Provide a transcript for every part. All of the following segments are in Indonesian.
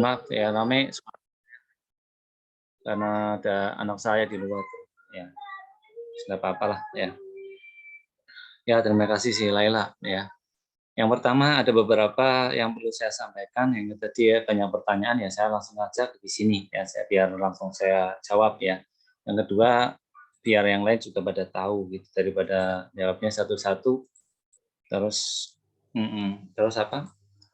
Maaf ya, rame karena ada anak saya di luar. Ya, sudah apa-apa lah ya. Ya, terima kasih sih Laila ya. Yang pertama ada beberapa yang perlu saya sampaikan. Yang tadi ya banyak pertanyaan ya, saya langsung aja di sini ya, saya biar langsung saya jawab ya. Yang kedua biar yang lain juga pada tahu gitu daripada jawabnya satu-satu terus terus apa?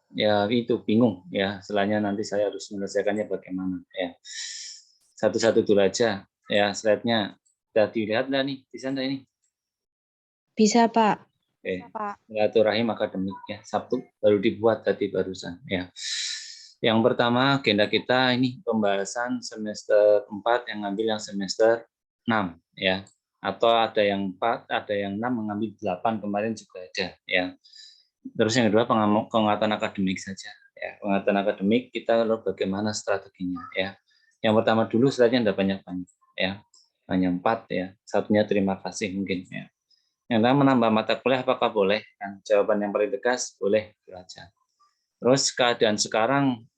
Ya itu bingung ya, setelahnya nanti saya harus menyelesaikannya bagaimana ya. Satu-satu dulu aja ya, slide-nya udah dilihat nggak nih di sana ini? Bisa, Pak. Oke, silaturahim akademik ya, Sabtu baru dibuat tadi barusan ya. Yang pertama agenda kita ini pembahasan semester 4 yang ngambil yang semester 6 ya. Atau ada yang 4, ada yang 6 mengambil 8 kemarin juga ada ya. Terus yang kedua penguatan akademik saja ya. Penguatan akademik kita lalu bagaimana strateginya ya. Yang pertama dulu slide-nya tidak banyak-banyak ya. Hanya 4 ya. Satunya terima kasih mungkin ya. Yang pertama menambah mata kuliah apakah boleh? Kan jawaban yang paling tegas boleh belajar. Terus keadaan sekarang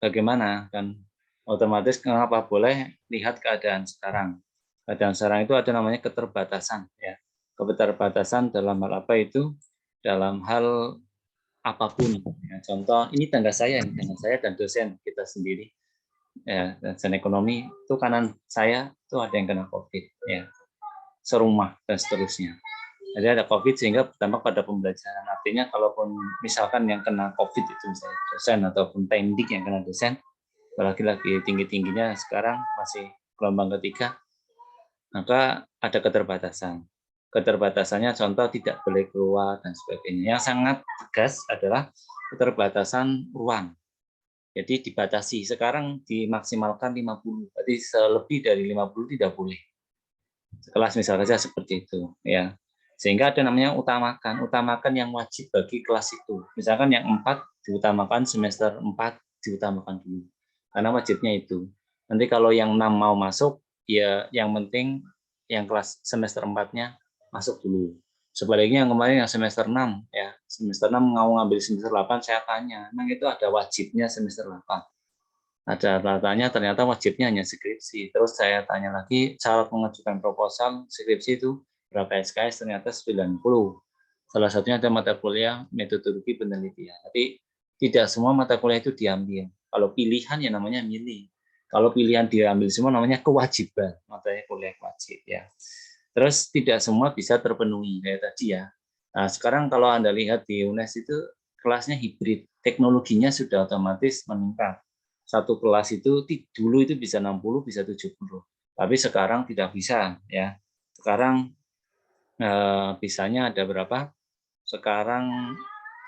bagaimana? Kan otomatis kenapa boleh lihat keadaan sekarang? Keadaan sekarang itu ada namanya keterbatasan ya. Keterbatasan dalam hal apa itu? Dalam hal apapun. Ya, contoh ini tangga saya dan dosen kita sendiri. Ya, dosen ekonomi itu kanan saya itu ada yang kena COVID ya. Serumah dan seterusnya. Jadi ada COVID sehingga berdampak pada pembelajaran. Artinya kalaupun misalkan yang kena COVID itu misalnya dosen ataupun pendik yang kena dosen, apalagi lagi tinggi-tingginya sekarang masih gelombang ketiga, maka ada keterbatasan. Keterbatasannya contoh tidak boleh keluar dan sebagainya. Yang sangat tegas adalah keterbatasan ruang. Jadi dibatasi. Sekarang dimaksimalkan 50. Berarti selebih dari 50 tidak boleh. Kelas misalnya saja seperti itu ya, sehingga ada namanya utamakan yang wajib bagi kelas itu. Misalkan yang 4 diutamakan, semester 4 diutamakan dulu karena wajibnya itu. Nanti kalau yang 6 mau masuk ya yang penting yang kelas semester 4-nya masuk dulu. Sebaliknya yang kemarin yang semester 6 ya, semester 6 mau ngambil semester 8, saya tanya memang itu ada wajibnya semester 8? Ada datanya, ternyata wajibnya hanya skripsi. Terus saya tanya lagi, syarat mengajukan proposal skripsi itu berapa SKS? Ternyata 90. Salah satunya ada mata kuliah metodologi penelitian. Tapi tidak semua mata kuliah itu diambil. Kalau pilihan ya namanya milih. Kalau pilihan diambil semua namanya kewajiban. Matanya kuliah wajib ya. Terus tidak semua bisa terpenuhi kayak tadi ya. Nah, sekarang kalau Anda lihat di UNES itu kelasnya hibrid. Teknologinya sudah otomatis meningkat. Satu kelas itu dulu itu bisa 60, bisa 70. Tapi sekarang tidak bisa ya. Sekarang bisanya ada berapa? Sekarang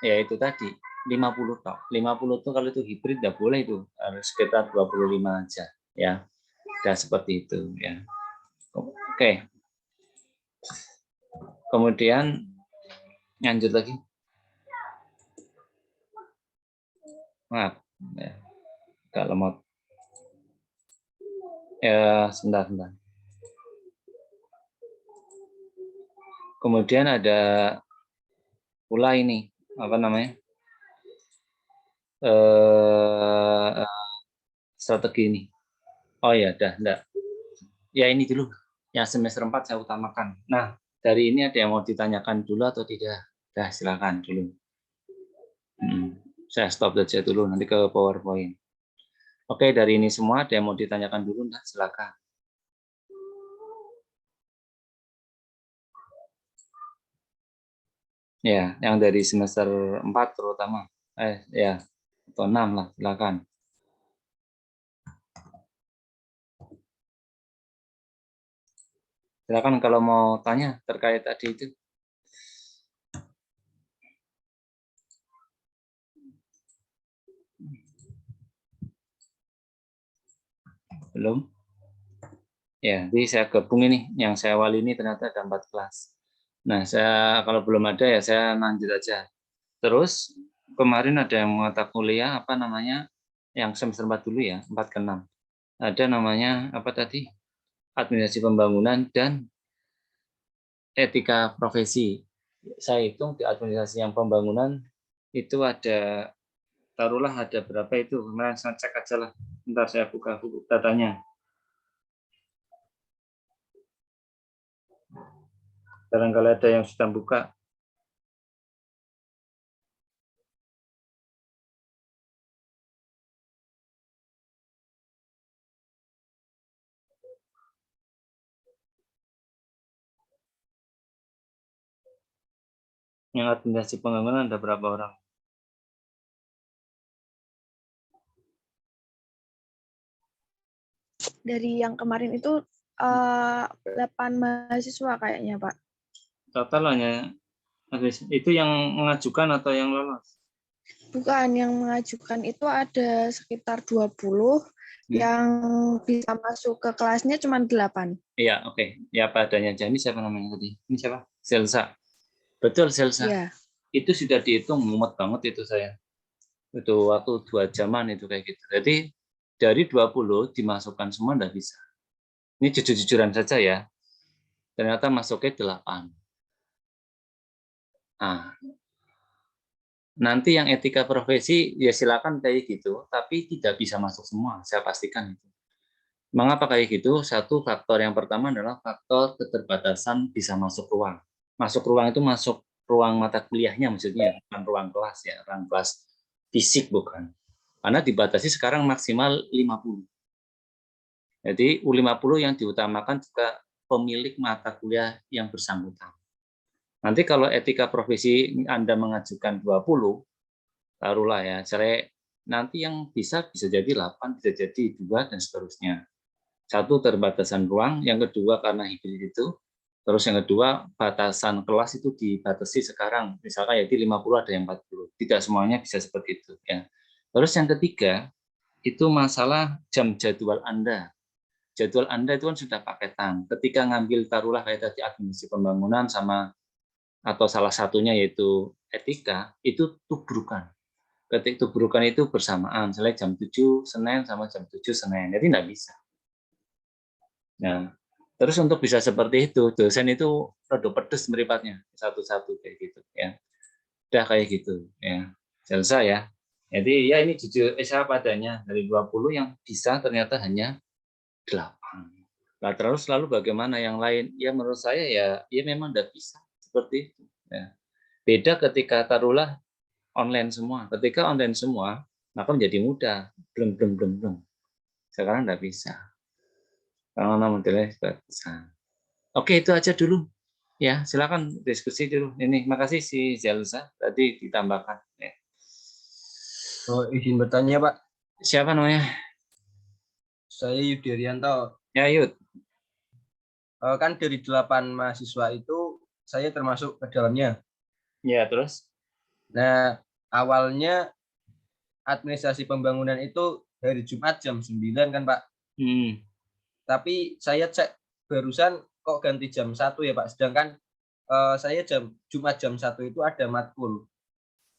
ya itu tadi 50 tok. 50 tuh kalau itu hibrid tidak boleh itu, harus sekitar 25 aja ya. Dan seperti itu ya. Oke. Kemudian lanjut lagi. Maaf ya. Agak lemot. Ya, sebentar. Kemudian ada pula ini apa namanya? Strategi ini. Oh ya, enggak. Ya ini dulu. Yang semester 4 saya utamakan. Nah, dari ini ada yang mau ditanyakan dulu atau tidak? Dah, silakan dulu. Saya stop saja dulu, nanti ke PowerPoint. Oke, dari ini semua ada yang mau ditanyakan dulu? Nah, silakan. Ya, yang dari semester 4 terutama. Ya, atau 6 lah, silakan. Silakan kalau mau tanya terkait tadi itu. Belum? Ya, jadi saya gabung ini. Yang saya awal ini ternyata ada 4 kelas. Nah, saya kalau belum ada ya saya lanjut aja. Terus kemarin ada yang mata kuliah apa namanya? Yang semester 4 dulu ya, 4 ke 6. Ada namanya apa tadi? Administrasi pembangunan dan etika profesi. Saya hitung di administrasi yang pembangunan itu ada taruhlah ada berapa itu, kemarin saya cek aja lah. Bentar saya buka buku datanya. Barangkali ada yang sudah buka. Yang administrasi pembangunan ada berapa orang? Dari yang kemarin itu 8 mahasiswa kayaknya, Pak. Total hanya itu yang mengajukan atau yang lolos? Bukan, yang mengajukan itu ada sekitar 20, yang bisa masuk ke kelasnya cuma 8. Iya, oke. Ya, apa adanya aja. Ini siapa namanya tadi? Ini siapa? Selsa. Betul, Selsa. Iya. Itu sudah dihitung, mumet banget itu saya. Itu waktu 2 jaman itu kayak gitu. Jadi dari 20 dimasukkan semua enggak bisa. Ini jujur-jujuran saja ya. Ternyata masuknya 8. Nah, nanti yang etika profesi ya silakan kayak gitu, tapi tidak bisa masuk semua, saya pastikan itu. Mengapa kayak gitu? Satu faktor yang pertama adalah faktor keterbatasan bisa masuk ruang. Masuk ruang itu masuk ruang mata kuliahnya maksudnya, bukan ruang kelas ya, ruang kelas fisik bukan. Karena dibatasi sekarang maksimal 50. Jadi U50 yang diutamakan juga pemilik mata kuliah yang bersangkutan. Nanti kalau etika profesi Anda mengajukan 20, taruhlah ya, nanti yang bisa jadi 8, bisa jadi 2, dan seterusnya. Satu, terbatasan ruang, yang kedua karena hibrid itu, terus yang kedua batasan kelas itu dibatasi sekarang, misalkan jadi 50 ada yang 40, tidak semuanya bisa seperti itu ya. Terus yang ketiga, itu masalah jam jadwal Anda. Jadwal Anda itu kan sudah paketan. Ketika ngambil taruhlah kayak tadi administrasi pembangunan sama atau salah satunya yaitu etika, itu tubrukan. Ketika tubrukan itu bersamaan, misalnya jam 7 Senin sama jam 7 Senin, jadi nggak bisa. Nah, terus untuk bisa seperti itu, dosen itu rada pedes meripatnya, satu-satu kayak gitu ya. Udah kayak gitu ya. Selesai ya. Jadi ya ini jujur saya padanya, dari 20 yang bisa ternyata hanya 8. Nah, terus lalu bagaimana yang lain? Ya menurut saya ya memang tidak bisa seperti itu. Ya. Beda ketika taruhlah online semua. Ketika online semua, maka menjadi mudah. Belum. Sekarang tidak bisa. Karena modelnya sudah bisa. Oke, itu aja dulu. Ya, silakan diskusi dulu. Ini, makasih si Zelsa tadi ditambahkan. Ya. Oh, izin bertanya, Pak. Siapa namanya? Saya Yudi Arianto. Ya, Yud. Kan dari 8 mahasiswa itu saya termasuk ke dalamnya. Ya, terus? Nah, awalnya administrasi pembangunan itu hari Jumat jam 9 kan, Pak? Tapi saya cek barusan kok ganti jam 1 ya, Pak. Sedangkan saya Jumat jam 1 itu ada matkul.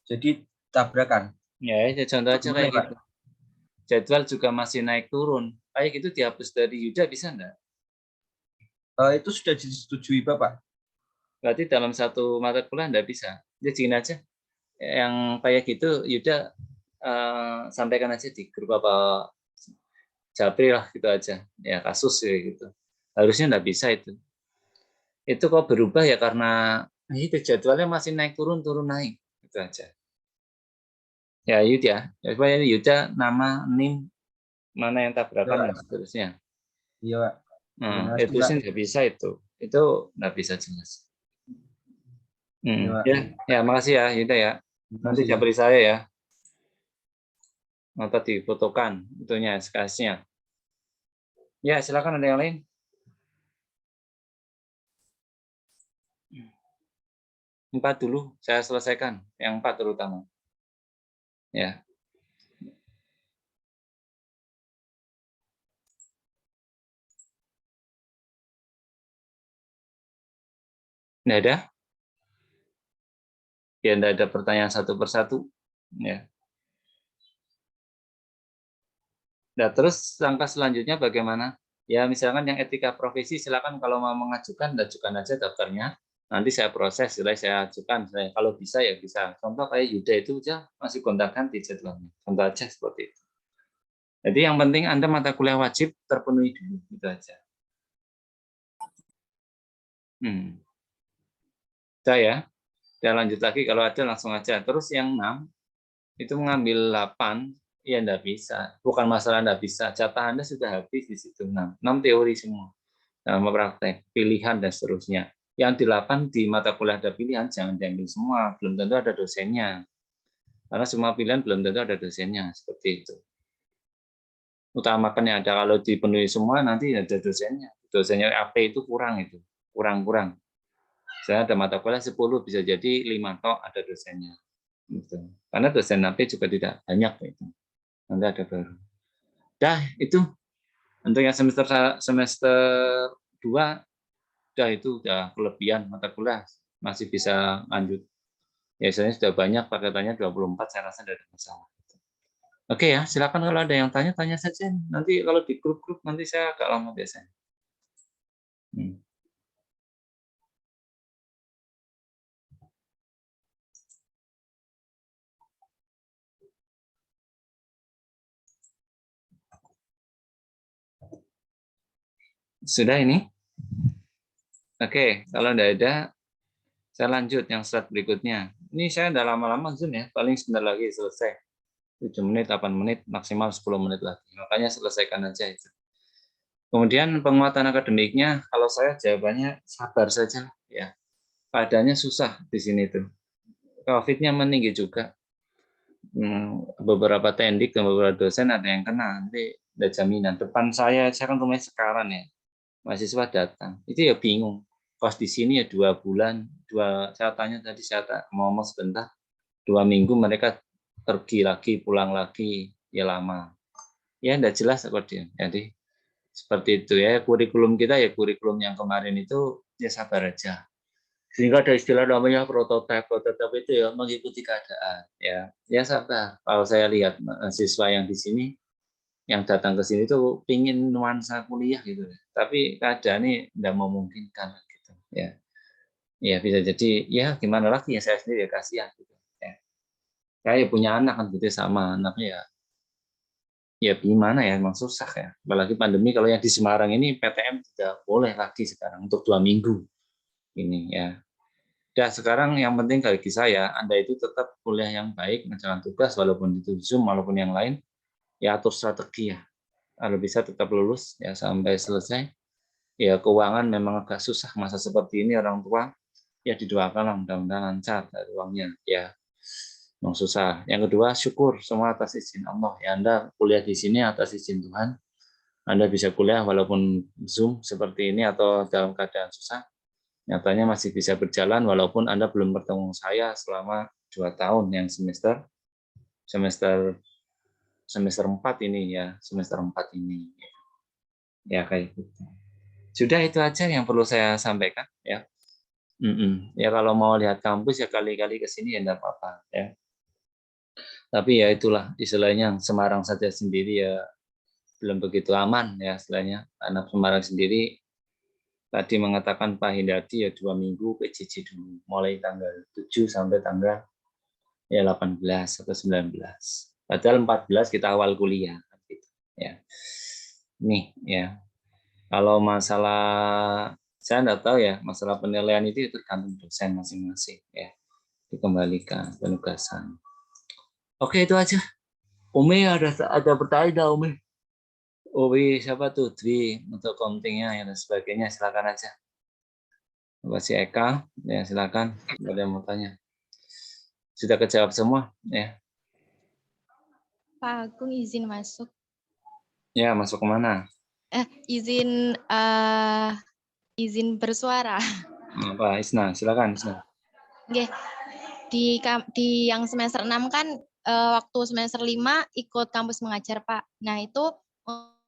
Jadi tabrakan. Ya, contoh aja kayak Pak? gitu. Jadwal juga masih naik turun. Kayak gitu dihapus dari Yuda bisa enggak? Itu sudah disetujui Bapak. Berarti dalam satu mata kuliah enggak bisa. Jadi gini aja. Yang kayak gitu Yuda sampaikan aja di grup apa Japri lah gitu aja. Ya kasus ya gitu. Harusnya enggak bisa itu. Itu kok berubah ya karena itu jadwalnya masih naik turun naik. Itu aja. Ya Yud ya. Supaya Yuda nama NIM mana yang tabrakan dan seterusnya. Iya, Pak. Nah, itu sih nggak bisa itu nggak bisa jelas. Ya, makasih ya Yuda ya. Nanti Japri saya ya. Nanti difotokan itunya SKS-nya. Ya, silakan ada yang lain. Empat dulu saya selesaikan, yang 4 terutama. Ya. Nggak ada? Ya, nggak ada pertanyaan satu persatu. Ya. Nah, terus langkah selanjutnya bagaimana? Ya, misalkan yang etika profesi, silakan kalau mau mengajukan, ajukan aja daftarnya. Nanti saya proses, saya ajukan. Kalau bisa ya bisa. Contoh kayak Yuda itu aja masih gonta-ganti jadwalnya. Contoh aja seperti itu. Jadi yang penting Anda mata kuliah wajib terpenuhi dulu, gitu aja. Saya lanjut lagi, kalau ada langsung aja. Terus yang 6, itu mengambil 8, ya enggak bisa. Bukan masalah enggak bisa, jatah Anda sudah habis di situ 6. 6 teori semua. Sama praktek, pilihan, dan seterusnya. Yang di 8 di mata kuliah ada pilihan, jangan diambil semua. Belum tentu ada dosennya. Karena semua pilihan belum tentu ada dosennya. Seperti itu. Utamakan yang ada. Kalau dipenuhi semua, nanti ada dosennya. Dosennya AP itu kurang itu. Kurang-kurang. Saya ada mata kuliah 10, bisa jadi 5 tok ada dosennya. Gitu. Karena dosen AP juga tidak banyak. Gitu. Nanti ada baru. Dah, itu. Untuk yang semester 2, itu udah kelebihan mata kuliah, masih bisa lanjut. Biasanya sudah banyak, paketannya 24, saya rasa tidak ada masalah. Oke ya, silakan kalau ada yang tanya saja. Nanti kalau di grup-grup nanti saya agak lama biasanya. Sudah ini? Oke, kalau tidak ada, saya lanjut yang slide berikutnya. Ini saya tidak lama-lama Zoom ya, paling sebentar lagi selesai. 7 menit, 8 menit, maksimal 10 menit lagi. Makanya selesaikan aja itu. Kemudian penguatan akademiknya, kalau saya jawabannya sabar saja ya. Keadaannya susah di sini tuh. COVID-nya meninggi juga. Beberapa tendik dan beberapa dosen ada yang kena. Nanti ada jaminan. Depan saya kan rumahnya sekarang ya. Mahasiswa datang. Itu ya bingung. Kos di sini ya 2 bulan. Saya tanya tadi, saya mau ngomong sebentar. 2 minggu mereka pergi lagi, pulang lagi. Ya lama. Ya enggak jelas kok dia. Jadi seperti itu ya. Kurikulum kita ya kurikulum yang kemarin itu ya sabar aja. Sehingga ada istilah namanya prototipe itu ya mengikuti keadaan ya sabar. Kalau saya lihat mahasiswa yang di sini yang datang ke sini tuh pingin nuansa kuliah gitu, tapi keadaan ini tidak memungkinkan gitu ya bisa jadi ya gimana lagi ya, saya sendiri ya kasihan gitu ya. Saya punya anak kan gitu, sama anaknya ya gimana ya, emang susah ya, apalagi pandemi. Kalau yang di Semarang ini PTM tidak boleh lagi sekarang untuk 2 minggu ini ya. Ya, sekarang yang penting bagi saya, Anda itu tetap kuliah yang baik, mengerjakan tugas, walaupun itu Zoom, walaupun yang lain, ya atur strategi ya. Kalau bisa tetap lulus ya sampai selesai. Ya keuangan memang agak susah masa seperti ini, orang tua ya didoakanlah mudah-mudahan lancar dari uangnya. Ya, memang susah. Yang kedua, syukur semua atas izin Allah. Ya Anda kuliah di sini atas izin Tuhan. Anda bisa kuliah walaupun Zoom seperti ini atau dalam keadaan susah. Nyatanya masih bisa berjalan walaupun Anda belum bertemu saya selama 2 tahun yang semester 4 ini ya, semester 4 ini. Ya kayak gitu. Sudah itu aja yang perlu saya sampaikan ya. Ya kalau mau lihat kampus ya kali-kali ke sini ya enggak apa-apa ya. Tapi ya itulah istilahnya, Semarang saja sendiri ya belum begitu aman ya istilahnya. Anak Semarang sendiri tadi mengatakan Pak Hindadi ya 2 minggu PJJ dulu, mulai tanggal 7 sampai tanggal ya 18 atau 19. Padahal 14 kita awal kuliah gitu ya. Nih ya. Kalau masalah saya enggak tahu ya, masalah penilaian itu tergantung dosen masing-masing ya. Dikembalikan penugasan. Oke, itu aja. Umi ada pertanyaan Umi? Umi siapa tuh? Dwi untuk kontingnya dan sebagainya, silakan aja. Si Eka, ya silakan. Ada yang mau tanya? Sudah kejawab semua, ya. Pak Agung izin masuk. Ya, masuk kemana? Izin bersuara. Pak Isna, silakan Isna. Oke. Di yang semester 6 kan waktu semester 5 ikut kampus mengajar, Pak. Nah, itu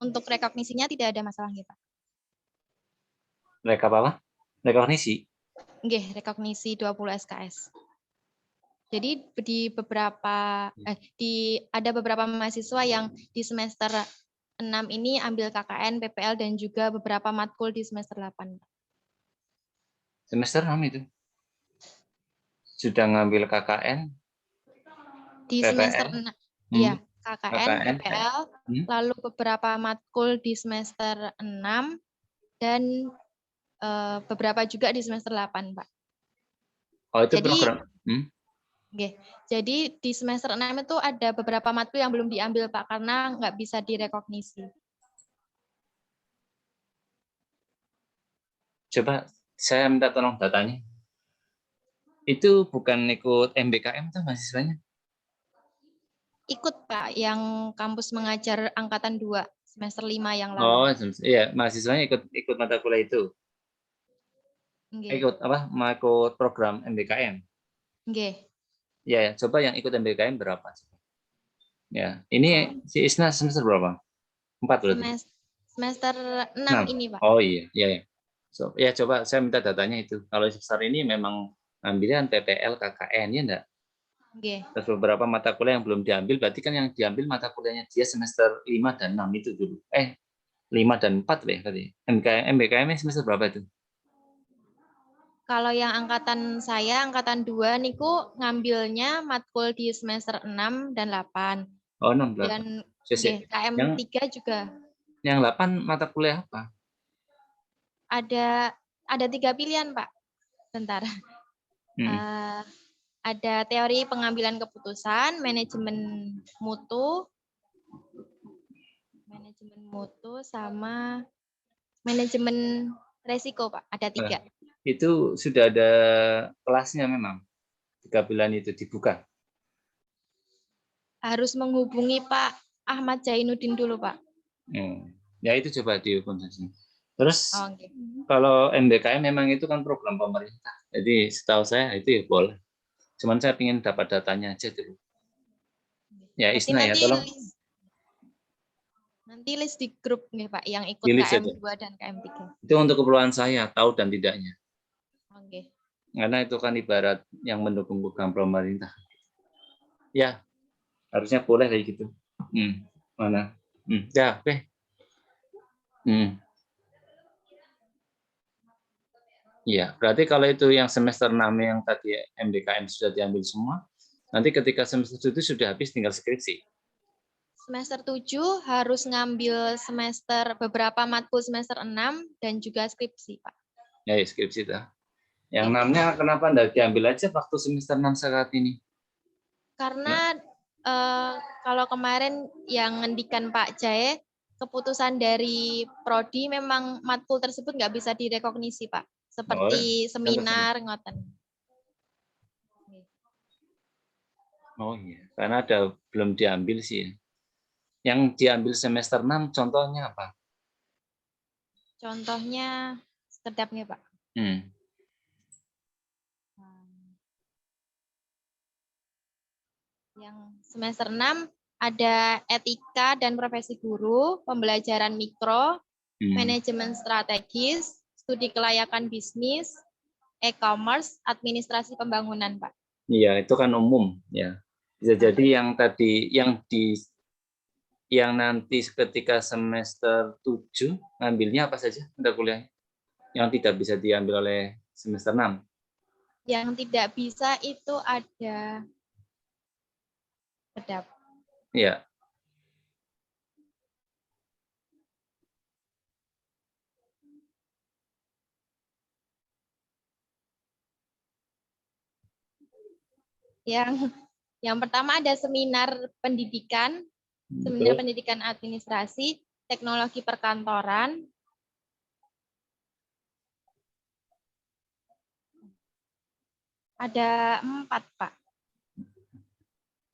untuk rekognisinya tidak ada masalah nggih, Pak? Rekap apa? Rekognisi? Nggih, rekognisi 20 SKS. Jadi ada beberapa mahasiswa yang di semester 6 ini ambil KKN, PPL, dan juga beberapa matkul di semester 8. Semester 6 itu. Sudah ngambil KKN, Di PPL? semester 6. Iya, KKN, KKN, PPL, lalu beberapa matkul di semester 6 dan beberapa juga di semester 8, Pak. Oh, itu Jadi, program. Jadi di semester 6 itu ada beberapa matkul yang belum diambil, Pak, karena nggak bisa direkognisi. Coba saya minta tolong datanya. Itu bukan ikut MBKM tuh mahasiswanya? Ikut, Pak, yang kampus mengajar angkatan 2 semester 5 yang Oh, lalu. iya, mahasiswanya ikut mata kuliah itu. Ikut apa? Mau ikut program MBKM. Nggih. Ya, coba yang ikut MBKM berapa? Ya, ini si Isna semester berapa? 4 berarti. Semester 6 ini, Pak. Oh iya, iya. So, ya coba saya minta datanya itu. Kalau semester ini memang ambilnya PPL, KKN, ya enggak? Terus beberapa mata kuliah yang belum diambil, berarti kan yang diambil mata kuliahnya dia semester 5 dan 6 itu dulu. 5 dan 4 ya tadi. MBKM semester berapa itu? Kalau yang angkatan saya, angkatan 2 niku ngambilnya matkul di semester 6 dan 8. Oh, 6, 8. Dan KM 3 juga. Yang 8 mata kuliah apa? Ada 3 pilihan, Pak. Bentar. Ada teori pengambilan keputusan, manajemen mutu, sama manajemen resiko, Pak. Ada 3. Itu sudah ada kelasnya memang. 3 pilihan itu dibuka. Harus menghubungi Pak Ahmad Zainuddin dulu, Pak. Ya itu coba dihubungi. Terus kalau MBKM memang itu kan program pemerintah. Jadi setahu saya itu ya boleh. Cuman saya ingin dapat datanya aja dulu. Ya Isna ya, tolong. Nanti list di grup nih, Pak, yang ikut KM2 dan KM3. Itu untuk keperluan saya, tahu dan tidaknya. Karena itu kan ibarat yang mendukung program pemerintah. Ya, harusnya boleh kayak gitu. Mana? Ya, oke. Iya, berarti kalau itu yang semester 6 yang tadi MBKM sudah diambil semua, nanti ketika semester 7 sudah habis tinggal skripsi. Semester 7 harus ngambil beberapa matkul semester 6 dan juga skripsi, Pak. Ya, skripsi itu. Yang 6-nya kenapa enggak diambil aja waktu semester 6 saat ini? Karena kalau kemarin yang ngendikan Pak Jae, keputusan dari prodi memang matkul tersebut nggak bisa direkognisi, Pak. Seperti seminar, ngoten. Oh iya, karena belum diambil sih. Yang diambil semester 6 contohnya apa? Contohnya sedapnya, Pak. Yang semester 6 ada etika dan profesi guru, pembelajaran mikro, manajemen strategis, studi kelayakan bisnis, e-commerce, administrasi pembangunan, Pak. Iya, itu kan umum ya. Bisa jadi yang tadi yang nanti ketika semester 7 ngambilnya apa saja mata kuliah yang tidak bisa diambil oleh semester 6? Yang tidak bisa itu ada sedap. Iya. Yang pertama ada seminar pendidikan, seminar pendidikan administrasi, teknologi perkantoran. Ada 4, Pak.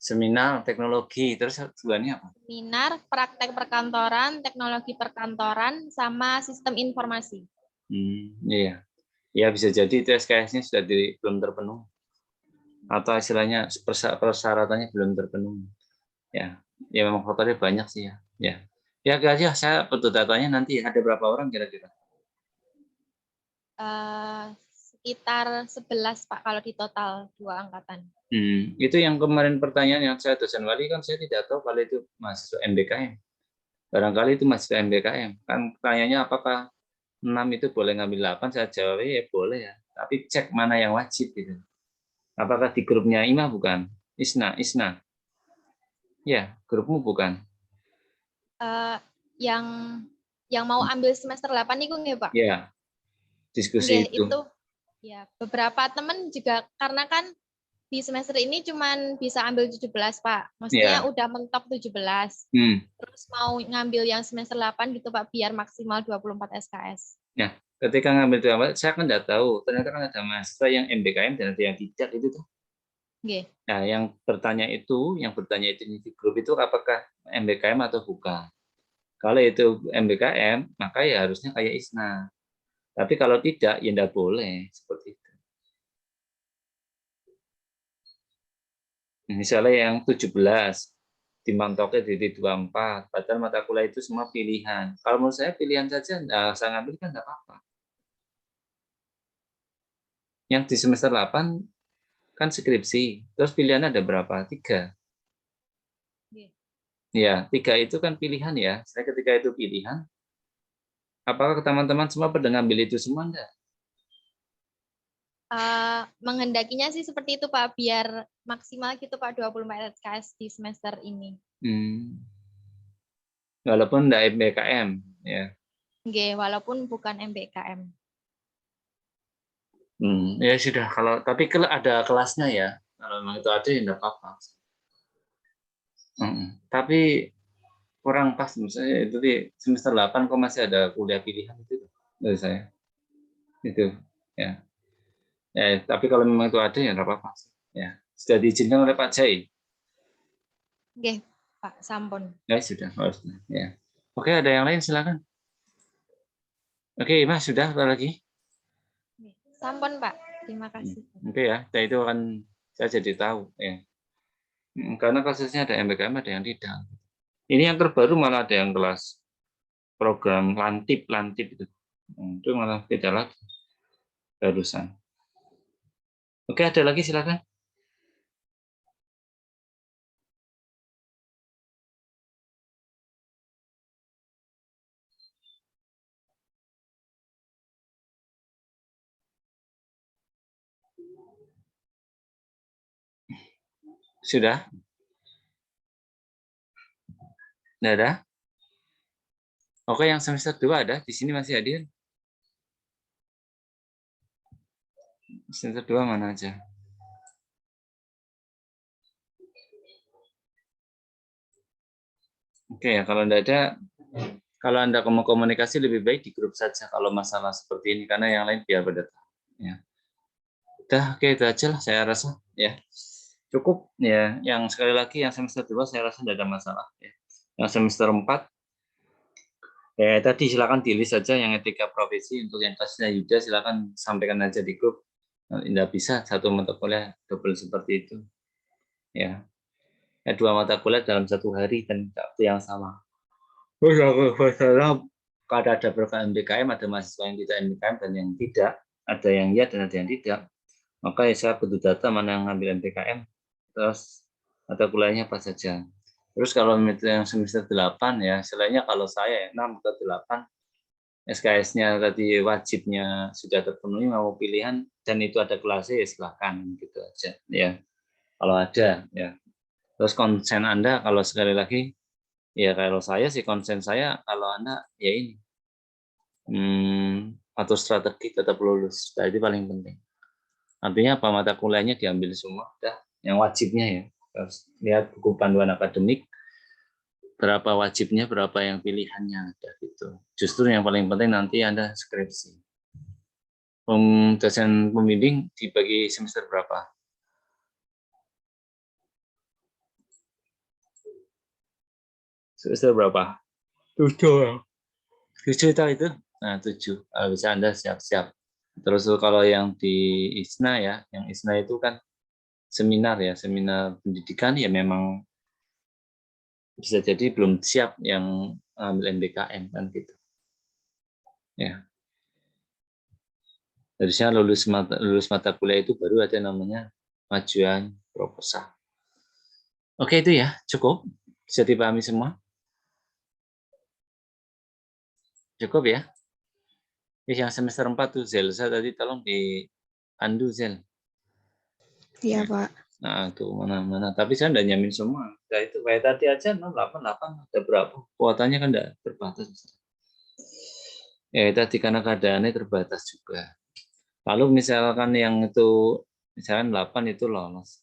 Seminar teknologi, terus tujuannya apa? Seminar praktek perkantoran, teknologi perkantoran, sama sistem informasi. Iya. Ya bisa jadi itu SKS-nya sudah belum terpenuhi. Atau istilahnya persyaratannya belum terpenuhi. Ya memang faktornya banyak sih ya. Ya aja saya butuh datanya nanti ada berapa orang kira-kira? Sekitar 11, Pak, kalau di total 2 angkatan. Itu yang kemarin pertanyaan yang saya dosen wali kan saya tidak tahu kalau itu mahasiswa MBKM. Barangkali itu mahasiswa MBKM. Kan pertanyaannya apakah 6 itu boleh ngambil 8? Saya jawab ya boleh ya. tapi cek mana yang wajib gitu. Apakah di grupnya Ima bukan? Isna. Ya, grupmu bukan? Yang mau ambil semester 8 itu nggih, Pak? Ya, diskusi Nggih, itu ya beberapa teman juga karena kan di semester ini cuman bisa ambil 17, Pak. Maksudnya udah mentok 17. Terus mau ngambil yang semester 8 gitu, Pak, biar maksimal 24 SKS. Nah, ketika ngambil 24, saya kan nggak tahu. Ternyata kan ada mahasiswa yang MBKM dan ada yang tidak itu tuh. Nggih. Nah, yang bertanya itu di grup itu apakah MBKM atau bukan. Kalau itu MBKM, maka ya harusnya kayak Isna. Tapi kalau tidak, ya tidak boleh seperti itu. Misalnya yang 17 dimantoknya di 24, padahal mata kuliah itu semua pilihan. Kalau menurut saya pilihan saja, saya ngambil kan tidak apa-apa. Yang di semester 8 kan skripsi, terus pilihannya ada berapa? 3. Ya, 3 itu kan pilihan ya. Saya ketika itu pilihan, apakah teman-teman semua pada ngambil itu semua enggak? Menghendakinya sih seperti itu, Pak, biar maksimal gitu, Pak, 24 SKS di semester ini. Walaupun enggak MBKM, ya. Nggih, walaupun bukan MBKM. Ya sudah, tapi ada kelasnya ya. Kalau memang itu ada ya enggak apa-apa. Tapi kurang pas misalnya itu di semester 8 kok masih ada kuliah pilihan itu dari saya. Itu ya. Tapi kalau memang itu ada ya enggak apa-apa. Ya, sudah diizinkan oleh Pak Jai. Nggih, Pak, sampun. Ya sudah, harusnya. Ya. Oke, ada yang lain silakan. Oke, Mas, sudah ada lagi? Sampun, Pak. Terima kasih. Oke ya, itu akan saya jadi tahu ya. Karena kasusnya ada MBKM, ada yang tidak. Ini yang terbaru malah ada yang kelas program lantip itu. Itu malah beda lagi barusan. Oke, ada lagi silakan. Sudah? Tidak ada? Oke, yang semester 2 ada? Di sini masih hadir? Semester 2 mana aja? Oke ya, kalau tidak ada, kalau Anda mau komunikasi lebih baik di grup saja kalau masalah seperti ini, karena yang lain biar pada tahu. Ya. Udah, oke, itu aja lah saya rasa. Ya. Cukup ya, yang sekali lagi yang semester 2 saya rasa tidak ada masalah. Ya. Yang semester 4, ya tadi silakan di-list saja yang etika profesi. Untuk yang kasusnya Yuda silakan sampaikan aja di grup. Tidak bisa satu mata kuliah double seperti itu. Ya, 2 mata kuliah dalam 1 hari dan waktu yang sama. Kalau ada program MBKM, ada mahasiswa yang tidak MBKM dan yang tidak, ada yang iya dan ada yang tidak. Maka ya saya butuh data mana yang ngambil MBKM, terus mata kuliahnya apa saja. Terus kalau yang semester 8 ya, selainnya kalau saya 6 atau 8, SKS-nya tadi wajibnya sudah terpenuhi, mau pilihan dan itu ada kelasnya ya silakan gitu aja ya. Kalau ada ya. Terus konsen Anda kalau sekali lagi ya kalau saya sih konsen saya kalau Anda ya ini atau strategi tetap lulus. Nah, itu paling penting. Artinya apa, mata kuliahnya diambil semua, udah yang wajibnya ya. Harus lihat buku panduan akademik, berapa wajibnya, berapa yang pilihannya ada gitu. Justru yang paling penting nanti Anda skripsi. Dosen pembimbing dibagi semester berapa? Semester berapa? 7. 7 itu? Nah, 7. Bisa Anda siap-siap. Terus kalau yang di ISNA ya, yang ISNA itu kan seminar ya, seminar pendidikan ya memang bisa jadi belum siap yang ambil MBKM kan gitu. Ya. Harusnya lulus mata kuliah itu baru ada namanya pengajuan proposal. Oke, itu ya, cukup. Bisa dipahami semua? Cukup ya? Yang semester 4 tuh Zelsa tadi tolong Andu Zel. Iya, Pak. Nah, itu mana-mana. Tapi saya nggak nyamin semua. Nah, itu kayak tadi aja 088 ada berapa? Kuotanya kan nggak terbatas. Ya tadi karena keadaannya terbatas juga. Lalu misalkan yang itu misalkan 8 itu lolos.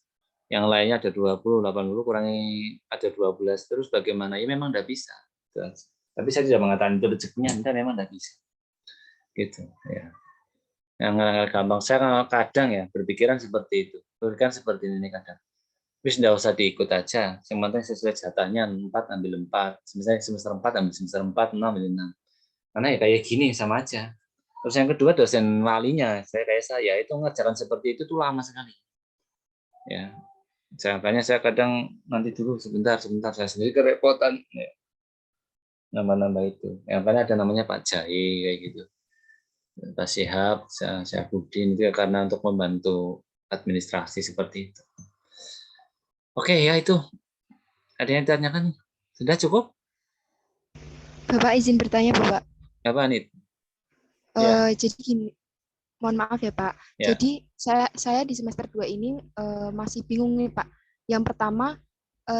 Yang lainnya ada 20, 80 kurangi ada 12. Terus bagaimana? Ya memang nggak bisa. Tapi saya tidak mengatakan itu rezekinya, kita memang nggak bisa. Gitu ya. Yang gampang saya kadang ya berpikiran seperti itu. Berpikiran seperti ini kadang. Terus nggak usah diikut aja. Yang penting sesuai jatahnya 4 ambil 4. Misalnya semester 4 ambil semester 4, 6 ambil 6. Karena ya kayak gini sama aja. Terus yang kedua dosen walinya, saya itu ngajaran seperti itu tuh lama sekali. Ya, makanya saya kadang nanti dulu sebentar saya sendiri kerepotan. Ya. Nambah-nambah itu. Yang karena ada namanya Pak Jahe kayak gitu. Pak Syihab, Syahbudin itu ya karena untuk membantu administrasi seperti itu. Oke ya itu. Ada yang ditanyakan? Sudah cukup? Bapak izin bertanya, Bapak. Apa nih? Ya. Jadi gini, mohon maaf ya Pak. Ya. Jadi saya di semester 2 ini masih bingung nih Pak. Yang pertama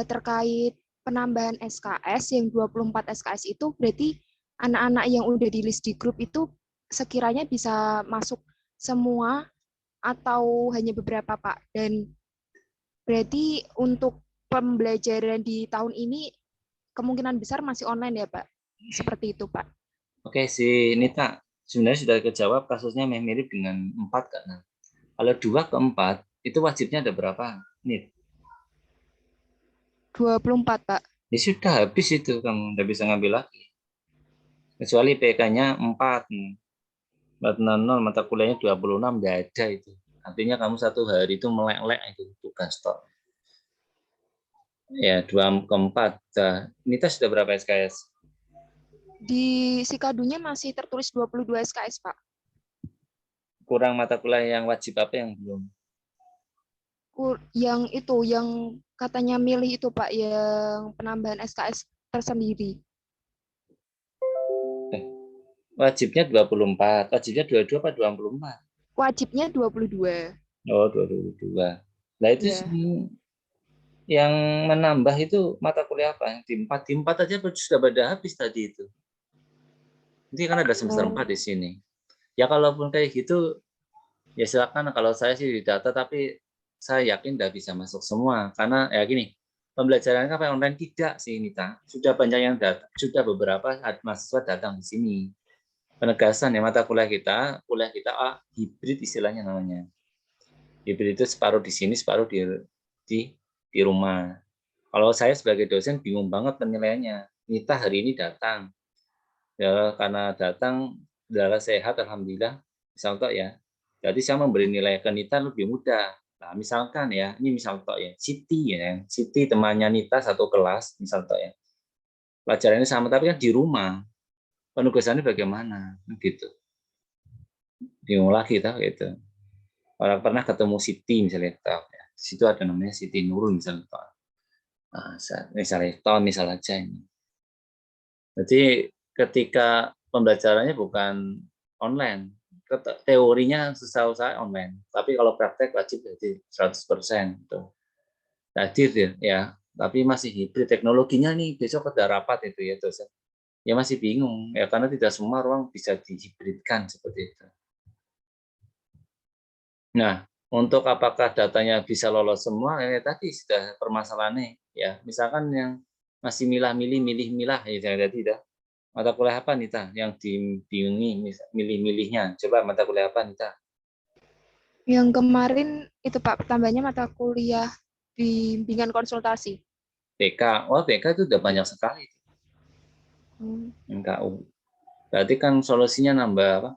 terkait penambahan SKS yang 24 SKS itu berarti anak-anak yang udah di list di grup itu sekiranya bisa masuk semua atau hanya beberapa Pak? Dan berarti untuk pembelajaran di tahun ini kemungkinan besar masih online ya Pak? Seperti itu Pak. Oke, si Nita sebenarnya sudah kejawab kasusnya mirip dengan 4 kan. Kalau 2 ke 4 itu wajibnya ada berapa? Nit? 24 Pak. Ya sudah habis itu, kamu udah bisa ngambil lagi. Kecuali PK-nya 4. 400 mata kuliahnya 26 enggak ada itu. Artinya kamu satu hari itu melek-lek itu tugas tok. Ya, 2 ke 4. Nita sudah berapa SKS? Di Sikadunya masih tertulis 22 SKS, Pak. Kurang mata kuliah yang wajib apa yang belum? Yang itu, yang katanya milih itu, Pak, yang penambahan SKS tersendiri. Wajibnya 24. Wajibnya 22 apa 24? Wajibnya 22. Oh, 22. Nah, itu Ya. yang menambah itu mata kuliah apa? Yang di 4 aja sudah pada habis tadi itu. Nanti kan ada semester 4 di sini. Ya kalaupun kayak gitu, ya silakan. Kalau saya sih di data, tapi saya yakin tidak bisa masuk semua. Karena ya gini, pembelajaran apa online tidak sih Nita. Sudah banyak yang datang, sudah beberapa mahasiswa datang di sini. Penegasan ya mata kuliah kita hibrid istilahnya namanya. Hibrid itu separuh di sini, separuh di rumah. Kalau saya sebagai dosen bingung banget penilaiannya. Nita hari ini datang. Ya, karena datang darah sehat alhamdulillah. Misal ya. Jadi saya memberi nilai ke Nita lebih mudah. Nah, misalkan ya, ini misal ya, Siti ya. Siti temannya Nita satu kelas, misal ya. Pelajarannya sama tapi kan di rumah. Penugasannya bagaimana? Gitu. Bingung lagi gitu. Orang pernah ketemu Siti misalnya ya. Di situ ada namanya Siti Nurul misalnya. Nah, misal aja ini. Jadi ketika pembelajarannya bukan online, teorinya susah online, tapi kalau praktek wajib jadi 100% tuh. Hadir ya, tapi masih hibrid teknologinya nih besok ada rapat itu ya dosen. Ya masih bingung ya karena tidak semua ruang bisa dihibridkan seperti itu. Nah, untuk apakah datanya bisa lolos semua ya tadi sudah permasalahannya ya. Misalkan yang masih milah-milah ya tadi dah. Mata kuliah apa Nita yang dibingungi milih-milihnya? Coba mata kuliah apa Nita? Yang kemarin itu Pak, tambahnya mata kuliah bimbingan konsultasi. BK. Oh, BK itu udah banyak sekali. MKU. Berarti kan solusinya nambah apa?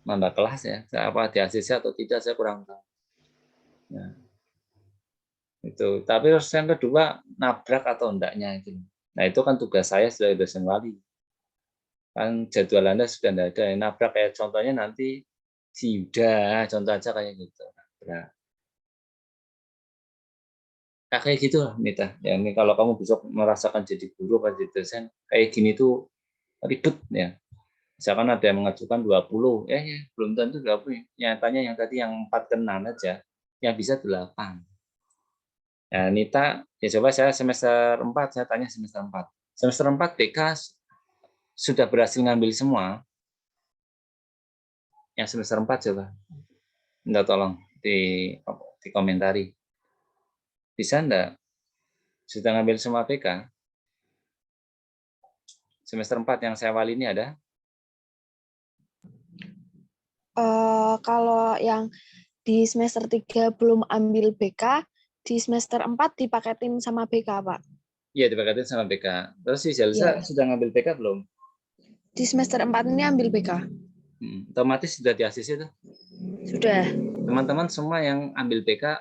Nambah kelas ya. Apa di ACC atau tidak saya kurang tahu. Nah, itu. Tapi yang kedua nabrak atau enggaknya itu. Nah, itu kan tugas saya sebagai dosen wali. Kan jadwal Anda sudah tidak ada. Nabrak kayak contohnya nanti si Yuda, contoh aja kayak gitu. Nabrak. Nah, kayak gitu lah, Nita. Ya, ini kalau kamu besok merasakan jadi guru atau jadi dosen, kayak gini tuh ribet ya. Misalkan ada yang mengajukan 20, belum tentu 20. Nyatanya yang tadi yang 4 ke 6 aja, yang bisa 8. Nah, Nita, ya coba saya semester 4, saya tanya semester 4. Semester 4 BK sudah berhasil ngambil semua. Yang semester 4 coba. Minta tolong di komentari. Bisa enggak? Sudah ngambil semua BK? Semester 4 yang saya wali ini ada? Kalau yang di semester 3 belum ambil BK, di semester 4 dipaketin sama BK, Pak. Iya, dipaketin sama BK. Terus si Jalsa sudah ngambil BK belum? Di semester 4 ini ambil BK. Otomatis sudah di ACC itu? Sudah. Teman-teman semua yang ambil BK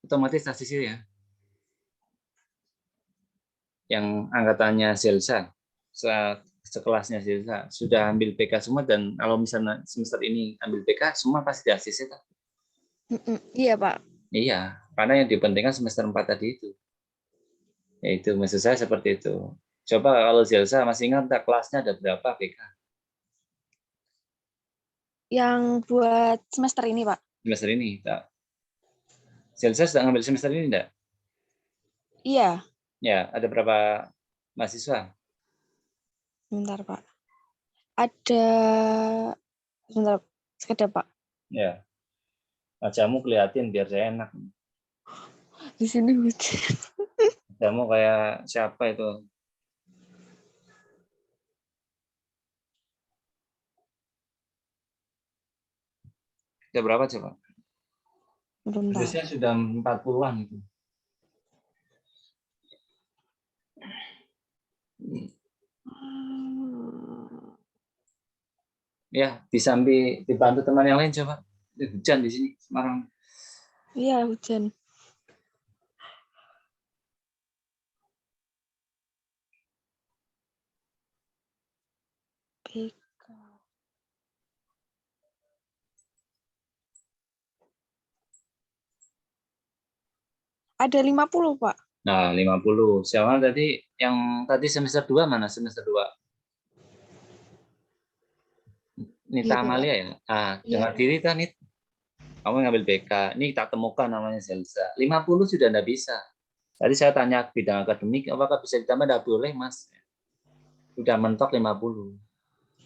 otomatis ACC ya? Yang angkatannya Zelsa, sekelasnya Zelsa, sudah ambil BK semua, dan kalau misalnya semester ini ambil BK, semua pasti di ACC kan? Iya, Pak. Iya, karena yang dipentingkan semester 4 tadi itu. Yaitu, maksud saya seperti itu. Coba kalau Zelsa masih ingat kelasnya ada berapa BK? Yang buat semester ini, Pak. Semester ini, tak. Zelsa sudah ngambil semester ini enggak? Iya. Ya, ada berapa mahasiswa? Bentar, Pak. Ada, sebentar, sekedar, Pak. Ya. Wajahmu kelihatin biar saya enak. Di sini hujan. Wajahmu kayak siapa itu? Ada berapa coba? Bentar. Biasanya sudah 40-an itu. Ya, disambi dibantu teman yang lain coba. Hujan di sini Semarang. Iya, hujan. BK. Ada 50, Pak. Nah, 50. Siapa tadi yang tadi semester 2 mana? Semester 2. Nita Iya, Pak. Amalia ya? Dengar diri kan Nit. Kamu ngambil BK. Ini tak temukan namanya Zelsa. 50 sudah enggak bisa. Tadi saya tanya bidang akademik, apakah bisa ditambah? Enggak boleh, Mas. Sudah mentok 50.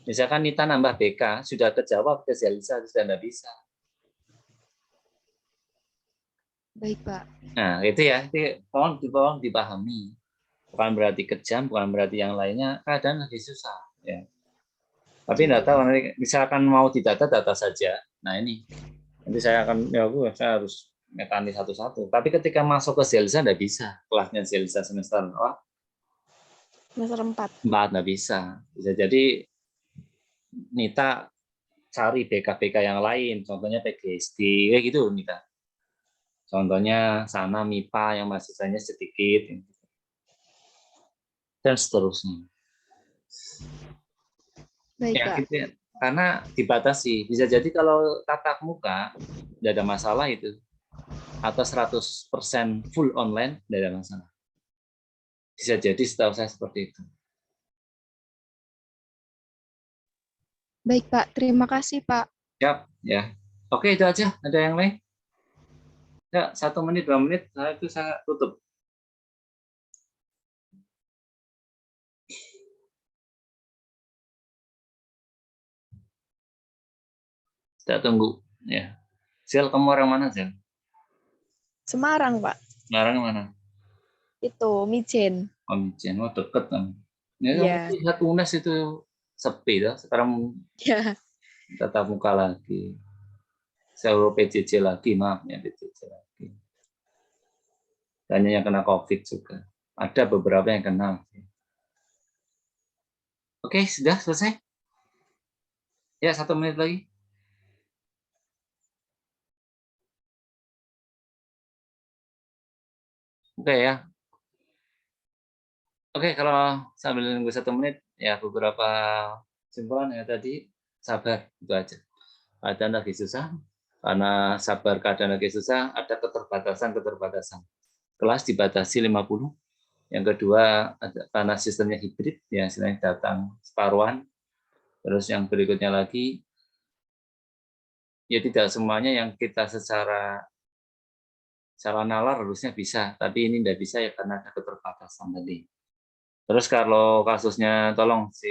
Misalkan Nita nambah BK, sudah terjawab ke Zelsa, sudah enggak bisa. Baik, Pak. Nah, itu ya. Tolong dipahami. Bukan berarti kejam, bukan berarti yang lainnya. Keadaan lagi susah. Ya. Tapi enggak tahu, nanti misalkan mau didata, data saja. Nah, ini. Nanti saya harus metani satu-satu. Tapi ketika masuk ke Zelsa, enggak bisa. Kelasnya Zelsa semester Semester 4. 4 enggak bisa. Bisa jadi Nita cari BK-BK yang lain. Contohnya PGSD, kayak gitu Nita. Contohnya sana MIPA yang mahasiswanya sedikit. Dan seterusnya. Baik, Ya, Pak. gitu ya. Karena dibatasi. Bisa jadi kalau tatap muka, tidak ada masalah itu. Atau 100% full online, tidak ada masalah. Bisa jadi setahu saya seperti itu. Baik, Pak. Terima kasih, Pak. Siap, ya. Oke, itu aja. Ada yang lain? Ya, 1 menit, 2 menit, saya tutup. Kita tunggu. Ya. Zel, kamu orang mana, Zel? Semarang, Pak. Semarang mana? Itu, Mijen. Oh, Mijen. Oh, deket kan. Ya, Iya. lihat UNES itu sepi, ya. Sekarang Ya. tatap muka lagi. Saya PJJ lagi, maaf ya, PJJ lagi. Dan yang kena COVID juga. Ada beberapa yang kena. Oke, sudah selesai? Ya, 1 menit lagi. Oke ya. Oke, kalau sambil nunggu 1 menit, ya beberapa kesimpulan ya tadi, sabar, itu aja. Keadaan lagi susah, karena sabar keadaan lagi susah, ada keterbatasan. Kelas dibatasi 50. Yang kedua, karena sistemnya hibrid, ya istilahnya datang separuhan. Terus yang berikutnya lagi, ya tidak semuanya yang kita secara nalar harusnya bisa, tapi ini tidak bisa ya karena ada keterbatasan tadi. Terus kalau kasusnya, tolong si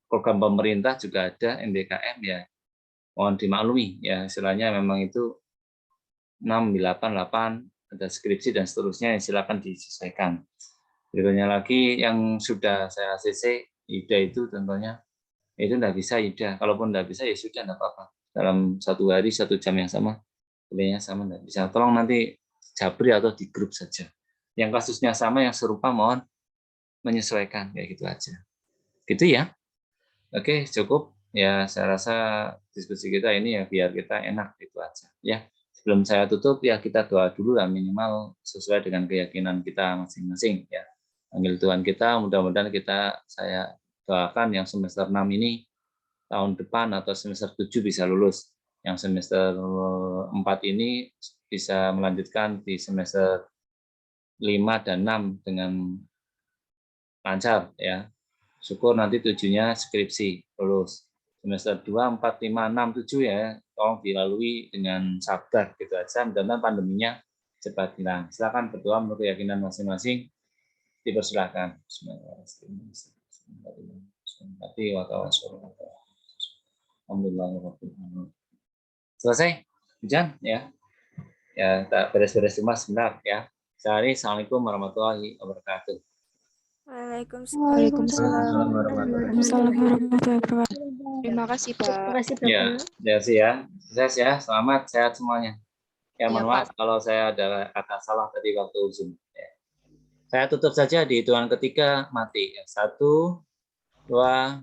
program pemerintah juga ada MBKM ya, mohon dimaklumi ya, istilahnya memang itu 6, 8, ada skripsi dan seterusnya, silakan disesuaikan. Berikutnya lagi yang sudah saya ACC, IDA itu tentunya itu tidak bisa IDA. Kalaupun tidak bisa ya sudah, tidak apa-apa. Dalam 1 hari 1 jam yang sama, kuliahnya sama tidak bisa. Tolong nanti Jabri atau di grup saja. Yang kasusnya sama, yang serupa mohon menyesuaikan, kayak gitu aja. Gitu ya. Oke, cukup. Ya, saya rasa diskusi kita ini ya biar kita enak, gitu aja. Ya, sebelum saya tutup ya kita doa dulu lah, minimal sesuai dengan keyakinan kita masing-masing ya. Panggil Tuhan kita, mudah-mudahan saya doakan yang semester 6 ini tahun depan atau semester 7 bisa lulus. Yang semester 4 ini bisa melanjutkan di semester 5 dan 6 dengan lancar ya. Syukur nanti 7-nya skripsi lulus. Semester 2, 4, 5, 6, 7 ya, tolong dilalui dengan sabar gitu aja. Mudah-mudahan pandeminya cepat hilang. Silakan berdoa menurut keyakinan masing-masing. Dipersilakan. Selesai, hujan ya. Ya, tak beres-beres rumah sebentar ya. Assalamualaikum warahmatullahi wabarakatuh. Waalaikumsalam. warahmatullahi wabarakatuh. Terima kasih, Pak. Ya, ya. Sukses ya. Selamat, sehat semuanya. Ya, mohon Ya, maaf kalau saya ada kata salah tadi waktu Zoom. Ya. Saya tutup saja di hitungan ketiga, mati. 1, 2,